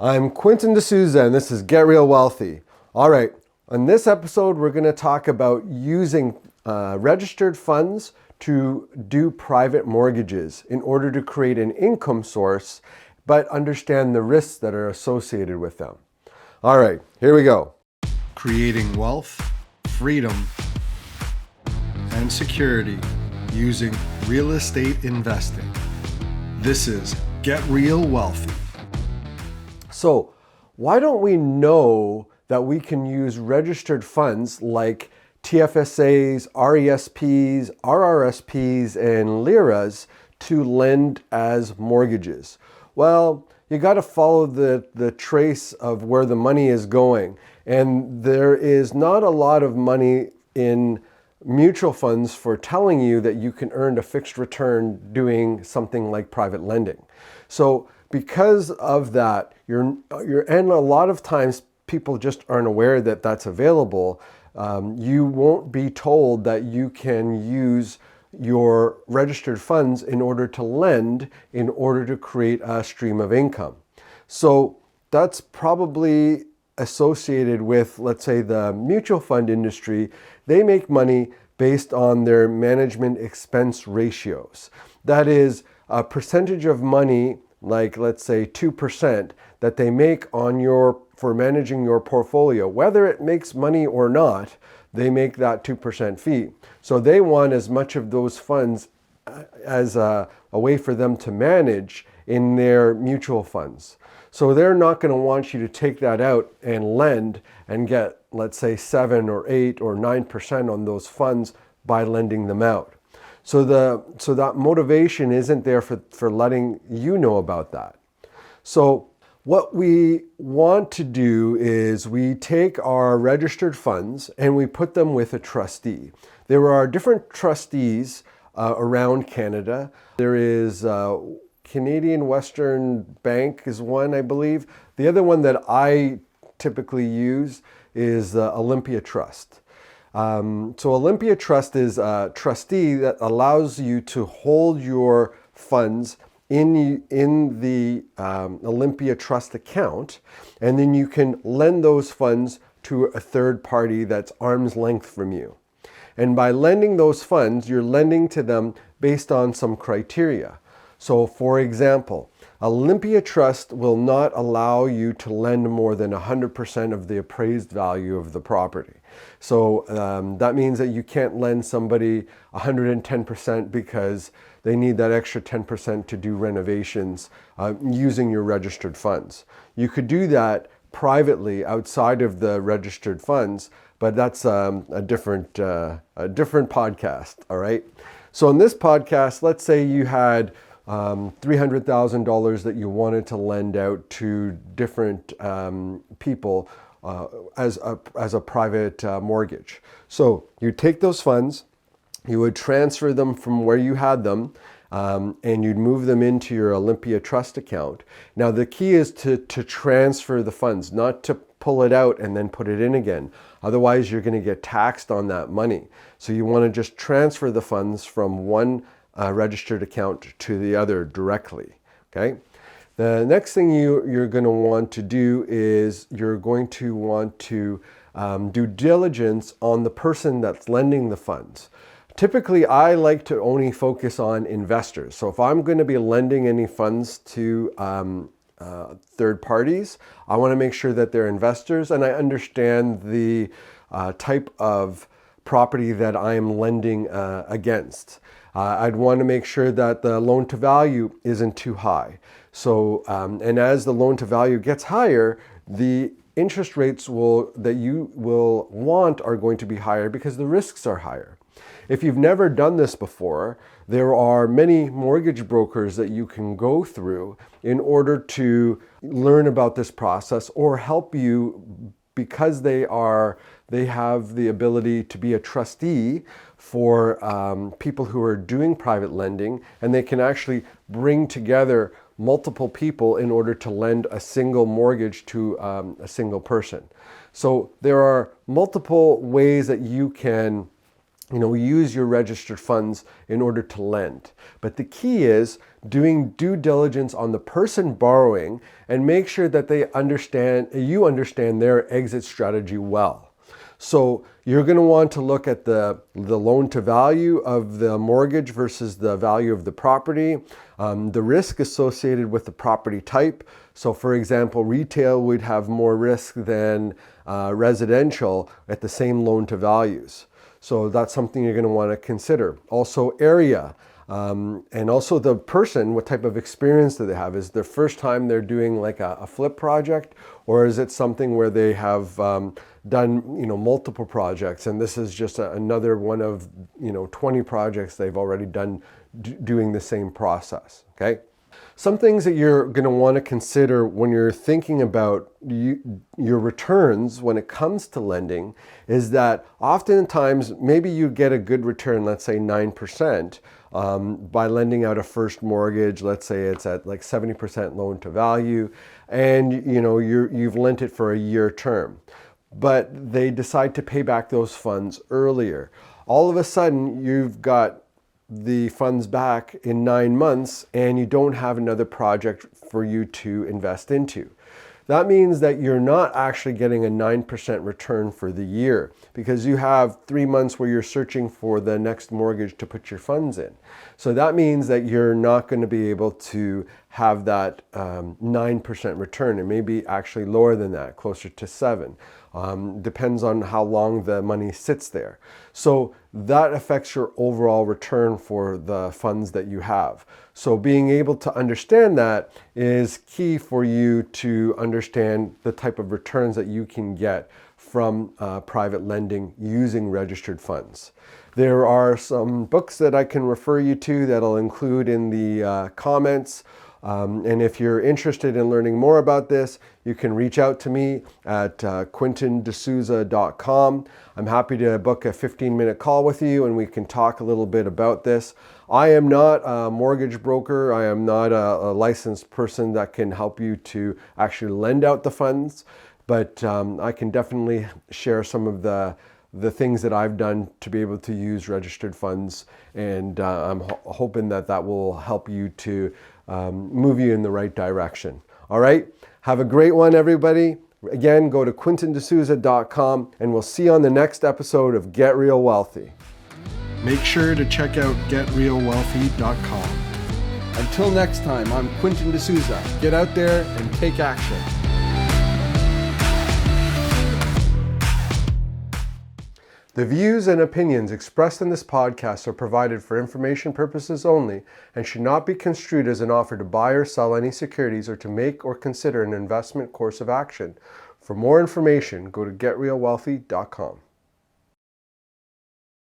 I'm Quentin D'Souza, and this is Get Real Wealthy. All right, on this episode, we're going to talk about using registered funds to do private mortgages in order to create an income source, but understand the risks that are associated with them. All right, here we go. Creating wealth, freedom, and security using real estate investing. This is Get Real Wealthy. So, why don't we know that we can use registered funds like TFSAs, RESPs, RRSPs, and LIRAs to lend as mortgages? Well, you got to follow the trace of where the money is going. And there is not a lot of money in mutual funds for telling you that you can earn a fixed return doing something like private lending. So because of that, and a lot of times people just aren't aware that that's available. You won't be told that you can use your registered funds in order to lend, in order to create a stream of income. So that's probably associated with, let's say, the mutual fund industry. They make money based on their management expense ratios. That is a percentage of money, like let's say 2%, that they make for managing your portfolio. Whether it makes money or not, they make that 2% fee. So they want as much of those funds as a way for them to manage in their mutual funds. So they're not going to want you to take that out and lend and get, let's say, 7 or 8 or 9% on those funds by lending them out. So that motivation isn't there for letting you know about that. So what we want to do is we take our registered funds and we put them with a trustee. There are different trustees around Canada. There is Canadian Western Bank is one, I believe. The other one that I typically use is Olympia Trust. So Olympia Trust is a trustee that allows you to hold your funds in the Olympia Trust account, and then you can lend those funds to a third party that's arm's length from you. And by lending those funds, you're lending to them based on some criteria. So for example, Olympia Trust will not allow you to lend more than 100% of the appraised value of the property. So that means that you can't lend somebody 110% because they need that extra 10% to do renovations using your registered funds. You could do that privately outside of the registered funds, but that's a different podcast, all right? So in this podcast, let's say you had $300,000 that you wanted to lend out to different people as a private mortgage. So you take those funds, you would transfer them from where you had them, and you'd move them into your Olympia Trust account. Now the key is to transfer the funds, not to pull it out and then put it in again. Otherwise you're going to get taxed on that money. So you want to just transfer the funds from one registered account to the other directly, okay? The next thing you're going to want to do is you're going to want to do diligence on the person that's lending the funds. Typically, I like to only focus on investors. So if I'm going to be lending any funds to third parties, I want to make sure that they're investors and I understand the type of property that I'm lending against. I'd want to make sure that the loan to value isn't too high. So, and as the loan to value gets higher, the interest rates that you will want are going to be higher because the risks are higher. If you've never done this before, there are many mortgage brokers that you can go through in order to learn about this process or help you because they have the ability to be a trustee for people who are doing private lending, and they can actually bring together multiple people in order to lend a single mortgage to a single person. So there are multiple ways that you can use your registered funds in order to lend. But the key is doing due diligence on the person borrowing and make sure that you understand their exit strategy well. So you're going to want to look at the loan to value of the mortgage versus the value of the property, the risk associated with the property type. So for example, retail would have more risk than residential at the same loan to values. So that's something you're going to want to consider. Also area, and also the person, what type of experience do they have? Is it their first time they're doing like a flip project, or is it something where they have done multiple projects, and this is just another one of 20 projects they've already done doing the same process, okay? Some things that you're going to want to consider when you're thinking about your returns when it comes to lending is that oftentimes maybe you get a good return, let's say 9%, by lending out a first mortgage. Let's say it's at like 70% loan to value, and you've lent it for a year term, but they decide to pay back those funds earlier. All of a sudden you've got the funds back in 9 months and you don't have another project for you to invest into. That means that you're not actually getting a 9% return for the year because you have 3 months where you're searching for the next mortgage to put your funds in. So that means that you're not going to be able to have that 9% return. It may be actually lower than that, closer to 7%. Depends on how long the money sits there. So that affects your overall return for the funds that you have. So being able to understand that is key for you to understand the type of returns that you can get from private lending using registered funds. There are some books that I can refer you to that I'll include in the comments. And if you're interested in learning more about this, you can reach out to me at QuentinD'Souza.com. I'm happy to book a 15-minute call with you and we can talk a little bit about this. I am not a mortgage broker. I am not a licensed person that can help you to actually lend out the funds, but I can definitely share some of the things that I've done to be able to use registered funds, and I'm hoping that will help you to move you in the right direction. All right, have a great one, everybody. Again, go to QuentinD'Souza.com and we'll see you on the next episode of Get Real Wealthy. Make sure to check out GetRealWealthy.com. Until next time, I'm Quentin D'Souza. Get out there and take action. The views and opinions expressed in this podcast are provided for information purposes only and should not be construed as an offer to buy or sell any securities or to make or consider an investment course of action. For more information, go to GetRealWealthy.com.